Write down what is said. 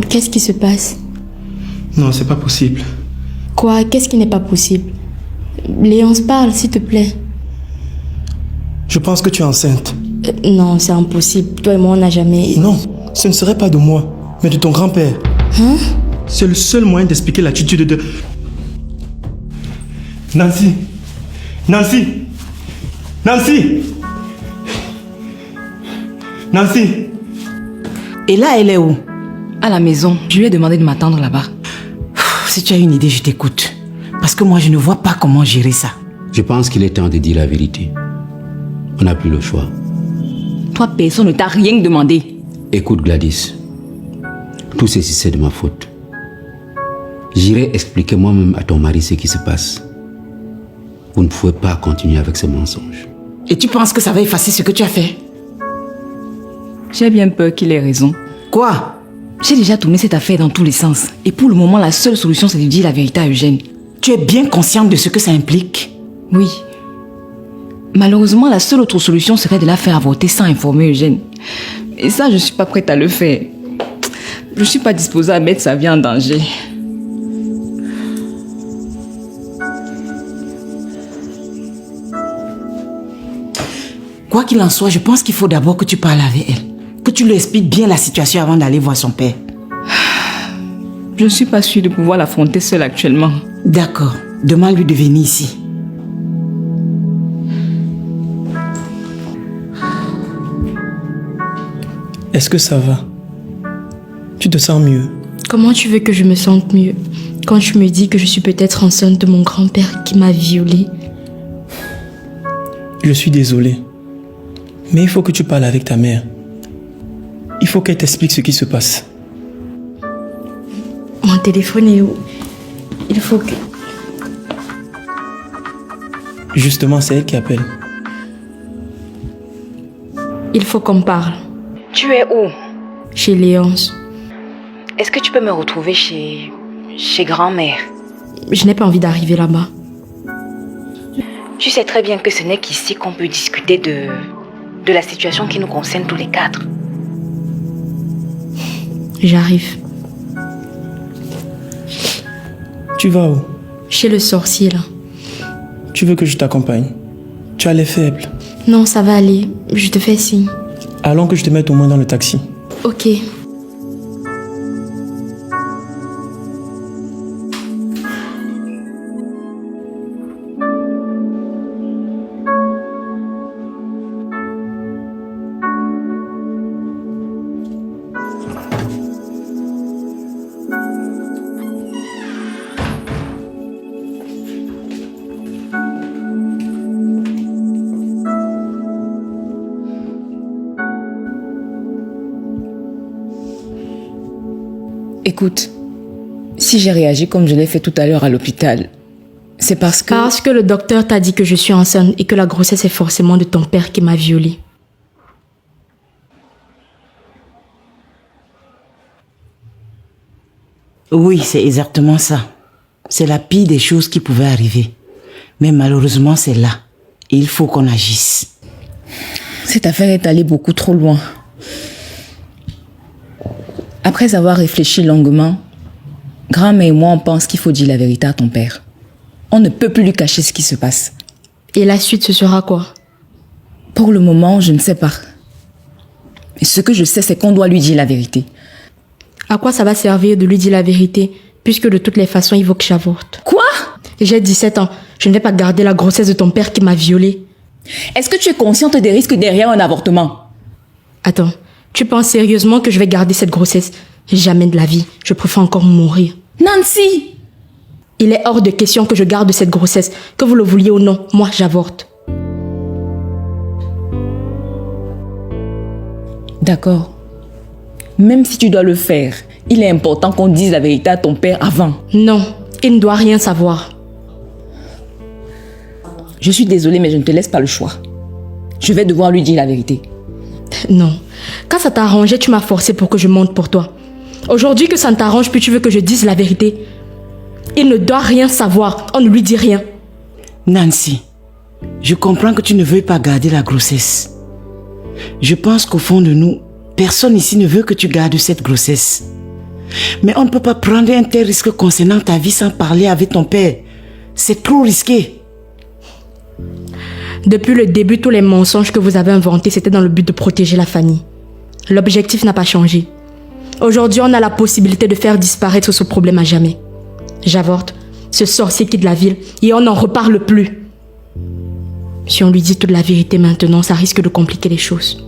Qu'est-ce qui se passe? Non, c'est pas possible. Quoi? Qu'est-ce qui n'est pas possible? Léonce, parle, s'il te plaît. Je pense que tu es enceinte. Non, c'est impossible. Toi et moi, on n'a jamais... Non, ce ne serait pas de moi, mais de ton grand-père. Hein? C'est le seul moyen d'expliquer l'attitude de... Nancy! Nancy! Nancy! Nancy! Et là, elle est où? À la maison. Je lui ai demandé de m'attendre là-bas. Si tu as une idée, je t'écoute. Parce que moi, je ne vois pas comment gérer ça. Je pense qu'il est temps de dire la vérité. On n'a plus le choix. Toi, personne ne t'a rien demandé. Écoute Gladys, tout ceci c'est de ma faute. J'irai expliquer moi-même à ton mari ce qui se passe. Vous ne pouvez pas continuer avec ces mensonges. Et tu penses que ça va effacer ce que tu as fait? J'ai bien peur qu'il ait raison. Quoi? J'ai déjà tourné cette affaire dans tous les sens. Et pour le moment, la seule solution, c'est de dire la vérité à Eugène. Tu es bien consciente de ce que ça implique? Oui. Malheureusement, la seule autre solution serait de la faire avorter sans informer Eugène. Et ça, je ne suis pas prête à le faire. Je ne suis pas disposée à mettre sa vie en danger. Quoi qu'il en soit, je pense qu'il faut d'abord que tu parles avec elle. Que tu lui expliques bien la situation avant d'aller voir son père. Je ne suis pas sûre de pouvoir l'affronter seule actuellement. D'accord. Demande-lui de venir ici. Est-ce que ça va? Tu te sens mieux? Comment tu veux que je me sente mieux quand tu me dis que je suis peut-être enceinte de mon grand-père qui m'a violée? Je suis désolé. Mais il faut que tu parles avec ta mère. Il faut qu'elle t'explique ce qui se passe. Mon téléphone est où? Il faut que... Justement, c'est elle qui appelle. Il faut qu'on parle. Tu es où? Chez Léonce. Est-ce que tu peux me retrouver chez grand-mère? Je n'ai pas envie d'arriver là-bas. Tu sais très bien que ce n'est qu'ici qu'on peut discuter de la situation qui nous concerne tous les quatre. J'arrive. Tu vas où? Chez le sorcier, là. Tu veux que je t'accompagne? Tu as les faibles. Non, ça va aller. Je te fais signe. Allons que je te mette au moins dans le taxi. Ok. Écoute, si j'ai réagi comme je l'ai fait tout à l'heure à l'hôpital, c'est parce que... Parce que le docteur t'a dit que je suis enceinte et que la grossesse est forcément de ton père qui m'a violée. Oui, c'est exactement ça. C'est la pire des choses qui pouvaient arriver. Mais malheureusement, c'est là. Et il faut qu'on agisse. Cette affaire est allée beaucoup trop loin. Après avoir réfléchi longuement, grand-mère et moi, on pense qu'il faut dire la vérité à ton père. On ne peut plus lui cacher ce qui se passe. Et la suite, ce sera quoi? Pour le moment, je ne sais pas. Et ce que je sais, c'est qu'on doit lui dire la vérité. À quoi ça va servir de lui dire la vérité, puisque de toutes les façons, il faut que j'avorte? Quoi? J'ai 17 ans. Je ne vais pas garder la grossesse de ton père qui m'a violée. Est-ce que tu es consciente des risques derrière un avortement? Attends, tu penses sérieusement que je vais garder cette grossesse? Jamais de la vie. Je préfère encore mourir. Nancy! Il est hors de question que je garde cette grossesse. Que vous le vouliez ou non, moi, j'avorte. D'accord. Même si tu dois le faire, il est important qu'on dise la vérité à ton père avant. Non, il ne doit rien savoir. Je suis désolée, mais je ne te laisse pas le choix. Je vais devoir lui dire la vérité. Non. Quand ça t'arrangeait, tu m'as forcé pour que je monte pour toi. Aujourd'hui que ça ne t'arrange plus, tu veux que je dise la vérité. Il ne doit rien savoir. On ne lui dit rien. Nancy, je comprends que tu ne veux pas garder la grossesse. Je pense qu'au fond de nous, personne ici ne veut que tu gardes cette grossesse. Mais on ne peut pas prendre un tel risque concernant ta vie sans parler avec ton père. C'est trop risqué. Depuis le début, tous les mensonges que vous avez inventés, c'était dans le but de protéger la famille. L'objectif n'a pas changé. Aujourd'hui, on a la possibilité de faire disparaître ce problème à jamais. J'avorte, ce sorcier quitte la ville et on n'en reparle plus. Si on lui dit toute la vérité maintenant, ça risque de compliquer les choses.